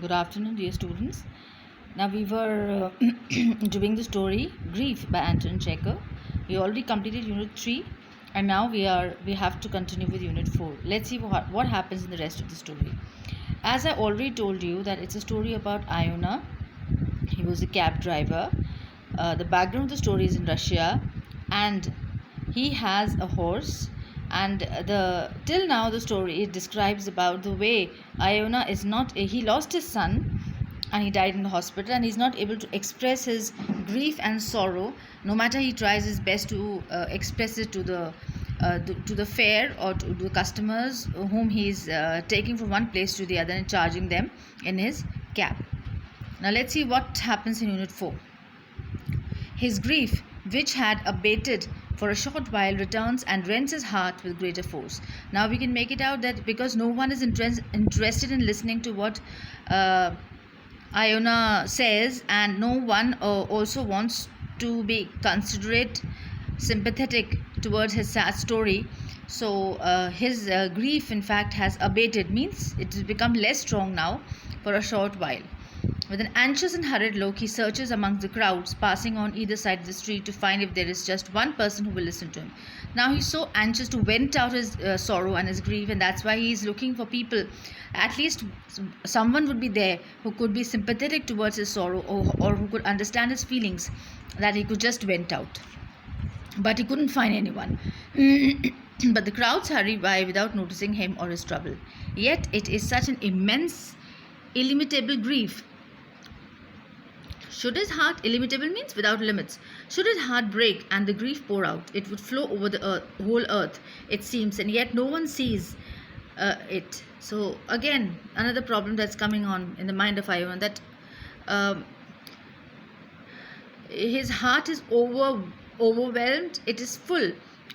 Good afternoon, dear students. Now we were doing the story "Grief" by Anton Chekhov. We already completed Unit 3, and now we have to continue with Unit 4. Let's see what happens in the rest of the story. As I already told you that it's a story about Iona. He was a cab driver. The background of the story is in Russia, and he has a horse. And the till now the story it describes about the way Iona is not. He lost his son, and he died in the hospital, and he's not able to express his grief and sorrow. No matter he tries his best to express it to the fare or to the customers whom he's taking from one place to the other and charging them in his cab. Now let's see what happens in Unit 4. His grief, which had abated for a short while, returns and rends his heart with greater force. Now we can make it out that because no one is interested in listening to what Iona says, and no one also wants to be considerate, sympathetic towards his sad story. So his grief, in fact, has abated, means it has become less strong now for a short while. With an anxious and hurried look, he searches among the crowds passing on either side of the street to find if there is just one person who will listen to him. Now he's so anxious to vent out his sorrow and his grief, and that's why he's looking for people. At least someone would be there who could be sympathetic towards his sorrow, or who could understand his feelings, that he could just vent out. But he couldn't find anyone. But the crowds hurry by without noticing him or his trouble. Yet it is such an immense, illimitable grief. Should his heart, illimitable means without limits, should his heart break and the grief pour out, it would flow over the whole earth, it seems, and yet no one sees it. So again, another problem that's coming on in the mind of Ivan, that his heart is overwhelmed, it is full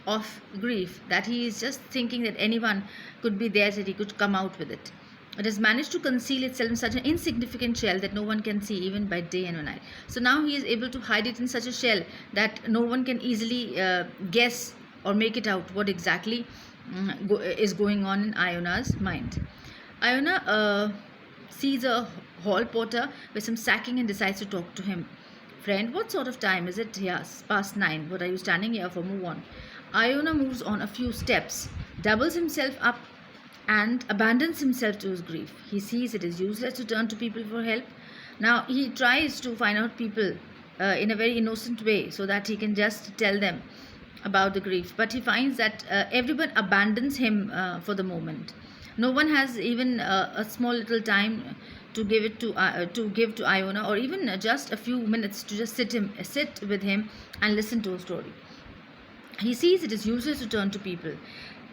of grief, that he is just thinking that anyone could be there, that he could come out with it. It has managed to conceal itself in such an insignificant shell that no one can see even by day and night. So now he is able to hide it in such a shell that no one can easily guess or make it out what exactly is going on in Iona's mind. Iona sees a hall porter with some sacking and decides to talk to him. Friend, what sort of time is it? Yes, past 9. What are you standing here for? Move on. Iona moves on a few steps, doubles himself up, and abandons himself to his grief. He sees it is useless to turn to people for help. Now he tries to find out people in a very innocent way so that he can just tell them about the grief. But he finds that everyone abandons him for the moment. No one has even a small little time to give to Iona, or even just a few minutes to just sit with him and listen to a story. He sees it is useless to turn to people.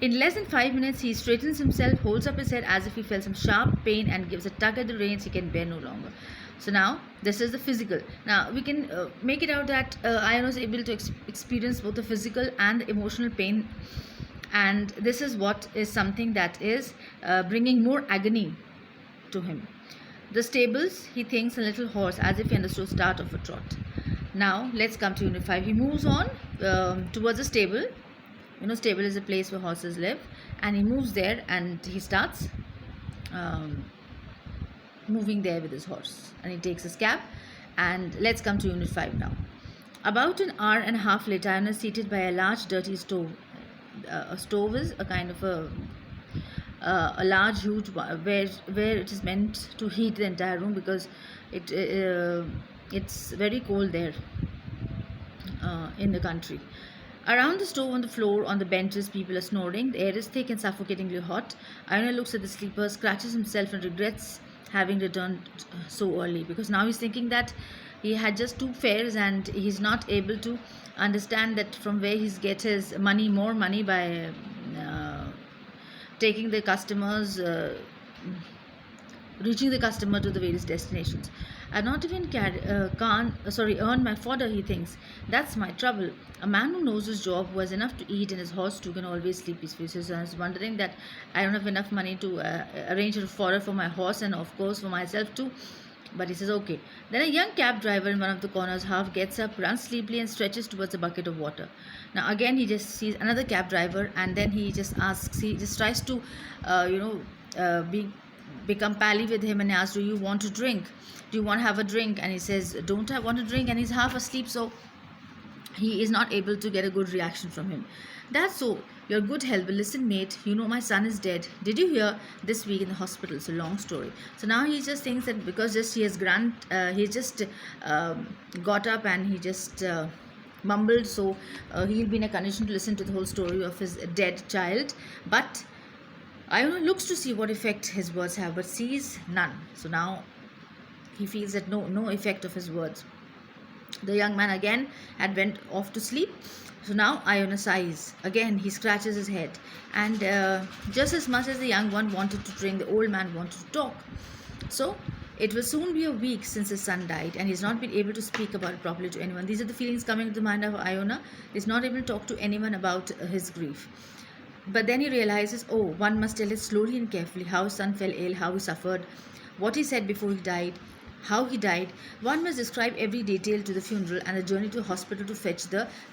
In less than 5 minutes, he straightens himself, holds up his head as if he felt some sharp pain, and gives a tug at the reins he can bear no longer. So now, this is the physical. Now, we can make it out that Iona is able to experience both the physical and the emotional pain. And this is what is something that is bringing more agony to him. The stables, he thinks a little hoarse, as if he understood the start of a trot. Now, let's come to Unit 5. He moves on towards the stable. You know, stable is a place where horses live, and he moves there and he starts moving there with his horse, and he takes his cab. And let's come to Unit 5 now. About an hour and a half later, Iona is seated by a large dirty stove. A stove is a kind of a large huge where it is meant to heat the entire room, because it's very cold there in the country. Around the stove, on the floor, on the benches, people are snoring. The air is thick and suffocatingly hot. Iona looks at the sleeper, scratches himself, and regrets having returned so early, because now he's thinking that he had just 2 fares and he's not able to understand that from where he's get his more money by taking the customers, reaching the customer to the various destinations. I not even earn my fodder, he thinks. That's my trouble. A man who knows his job, who has enough to eat, and his horse too can always sleep peacefully. So I was wondering that I don't have enough money to arrange a fodder for my horse, and of course for myself too. But he says okay. Then a young cab driver in one of the corners half gets up, runs sleepily, and stretches towards a bucket of water. Now again he just sees another cab driver, and then he just asks, he just tries to be become pally with him and asks, do you want to drink? Do you want to have a drink? And he says, don't I want to drink? And he's half asleep, so he is not able to get a good reaction from him. That's so. Your good health. But listen, mate, you know my son is dead. Did you hear? This week in the hospital. It's a long story. So now he just thinks that because just he just got up and he just mumbled. So he'll be in a condition to listen to the whole story of his dead child. But Iona looks to see what effect his words have, but sees none. So now he feels that no effect of his words. The young man again had went off to sleep. So now Iona sighs. Again he scratches his head. And just as much as the young one wanted to drink, the old man wanted to talk. So it will soon be a week since his son died, and he's not been able to speak about it properly to anyone. These are the feelings coming to the mind of Iona. He's not able to talk to anyone about his grief. But then he realizes, oh, one must tell it slowly and carefully how his son fell ill, how he suffered, what he said before he died, how he died. One must describe every detail to the funeral and the journey to hospital to fetch the